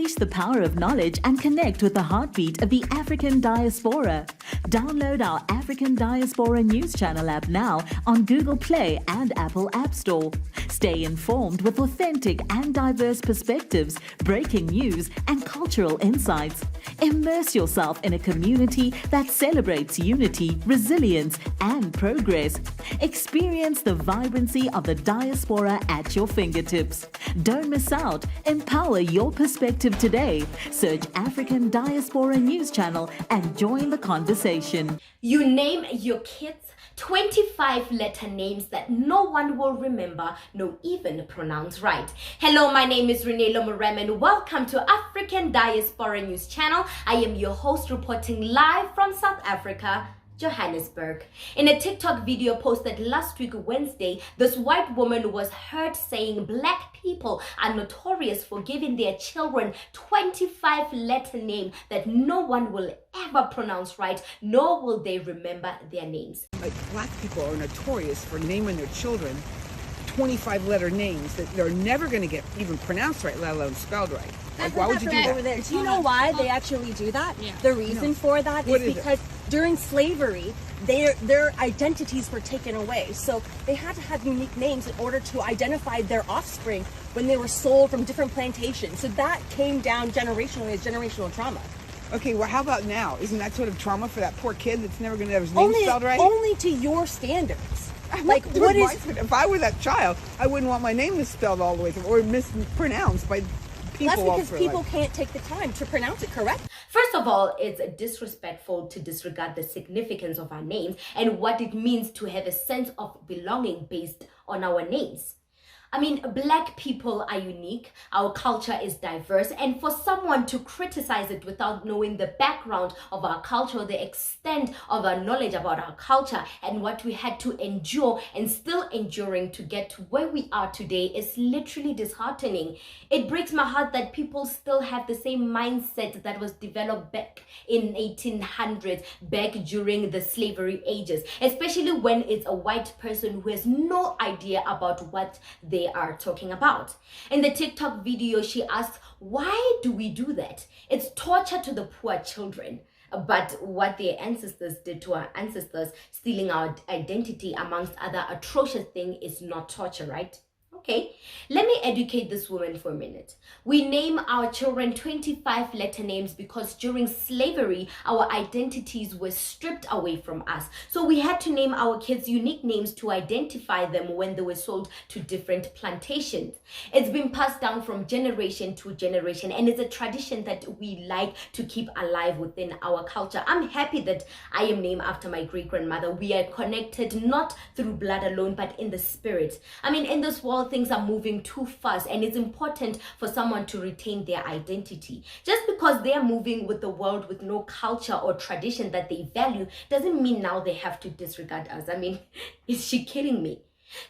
Unleash the power of knowledge and connect with the heartbeat of the African diaspora. Download our African Diaspora News Channel app now on Google Play and Apple App Store. Stay informed with authentic and diverse perspectives, breaking news, and cultural insights. Immerse yourself in a community that celebrates unity, resilience, and progress. Experience the vibrancy of the diaspora at your fingertips. Don't miss out. Empower your perspective today. Search African Diaspora News Channel and join the conversation. You name your kids 25 letter names that no one will remember, nor even pronounce right. Hello, my name is Renee Lomorem and welcome to African Diaspora News Channel. I am your host reporting live from South Africa, Johannesburg. In a TikTok video posted last week Wednesday, this white woman was heard saying black people are notorious for giving their children 25 letter name that no one will ever pronounce right, nor will they remember their names. Like, black people are notorious for naming their children 25 letter names that they're never going to get even pronounced right, let alone spelled right. Like, why would you do that? Over there. Do you know why they actually do that? Yeah. The reason for that is because during slavery, their identities were taken away. So they had to have unique names in order to identify their offspring when they were sold from different plantations. So that came down generationally as generational trauma. Okay, well, how about now? Isn't that sort of trauma for that poor kid that's never going to have his name spelled right? Only to your standards. Like, what is? If I were that child, I wouldn't want my name misspelled all the way through or mispronounced by people. That's because people can't take the time to pronounce it correct. First of all, it's disrespectful to disregard the significance of our names and what it means to have a sense of belonging based on our names. I mean, black people are unique, our culture is diverse, and for someone to criticize it without knowing the background of our culture, the extent of our knowledge about our culture, and what we had to endure and still enduring to get to where we are today is literally disheartening. It breaks my heart that people still have the same mindset that was developed back in 1800s, back during the slavery ages, especially when it's a white person who has no idea about what they are talking about. In the TikTok video, she asked, why do we do that? It's torture to the poor children. But what their ancestors did to our ancestors, stealing our identity amongst other atrocious things, is not torture, right? Okay, let me educate this woman for a minute. We name our children 25 letter names because during slavery, our identities were stripped away from us. So we had to name our kids unique names to identify them when they were sold to different plantations. It's been passed down from generation to generation, and it's a tradition that we like to keep alive within our culture. I'm happy that I am named after my great-grandmother. We are connected not through blood alone, but in the spirit. I mean, in this world, things are moving too fast, and it's important for someone to retain their identity. Just because they are moving with the world with no culture or tradition that they value doesn't mean now they have to disregard us. I mean, is she kidding me?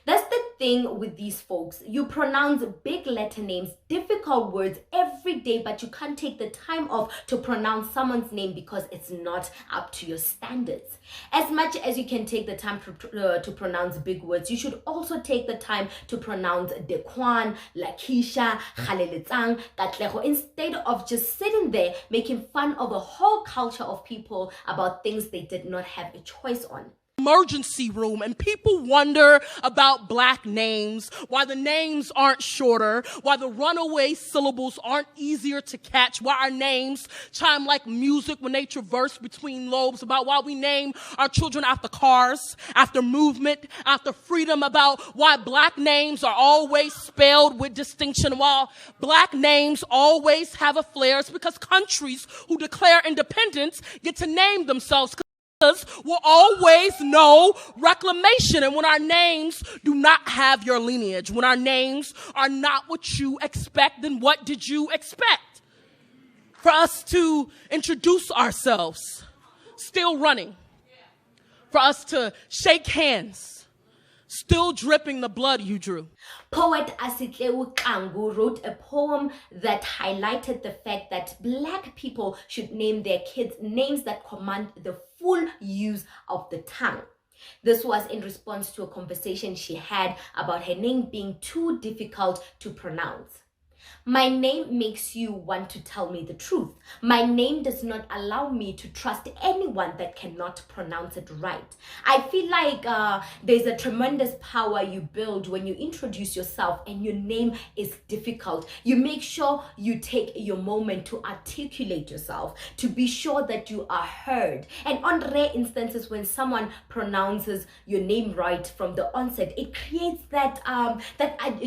That's the thing with these folks. You pronounce big letter names, difficult words every day, but you can't take the time off to pronounce someone's name because it's not up to your standards. As much as you can take the time to pronounce big words, you should also take the time to pronounce Dekwan, Lakisha, Khalelitsang, Katlego, instead of just sitting there making fun of a whole culture of people about things they did not have a choice on. Emergency room, and people wonder about black names, why the names aren't shorter, why the runaway syllables aren't easier to catch, why our names chime like music when they traverse between lobes, about why we name our children after cars, after movement, after freedom, about why black names are always spelled with distinction, while black names always have a flair. It's because countries who declare independence get to name themselves. Will always know reclamation. And when our names do not have your lineage, when our names are not what you expect, then what did you expect? For us to introduce ourselves, still running. For us to shake hands, still dripping the blood you drew. Poet Asitlewu Kangu wrote a poem that highlighted the fact that black people should name their kids names that command the full use of the tongue. This was in response to a conversation she had about her name being too difficult to pronounce. My name makes you want to tell me the truth. My name does not allow me to trust anyone that cannot pronounce it right. I feel like there's a tremendous power you build when you introduce yourself and your name is difficult. You make sure you take your moment to articulate yourself, to be sure that you are heard. And on rare instances when someone pronounces your name right from the onset, it creates that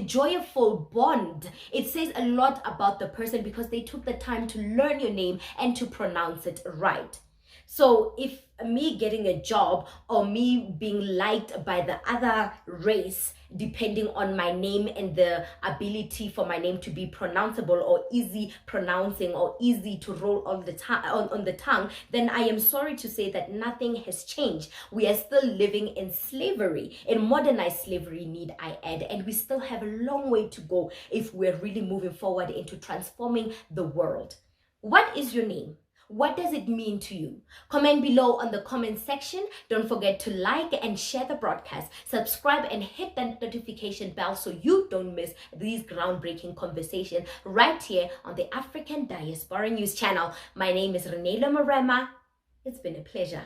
joyful bond. It says a lot about the person because they took the time to learn your name and to pronounce it right. So if me getting a job or me being liked by the other race, depending on my name and the ability for my name to be pronounceable or easy pronouncing or easy to roll on the tongue, then I am sorry to say that nothing has changed. We are still living in slavery, in modernized slavery, need I add, and we still have a long way to go if we're really moving forward into transforming the world. What is your name? What does it mean to you? Comment below on the comment section. Don't forget to like and share the broadcast. Subscribe and hit that notification bell so you don't miss these groundbreaking conversations right here on the African Diaspora News Channel. My name is Renee Lomarema. It's been a pleasure.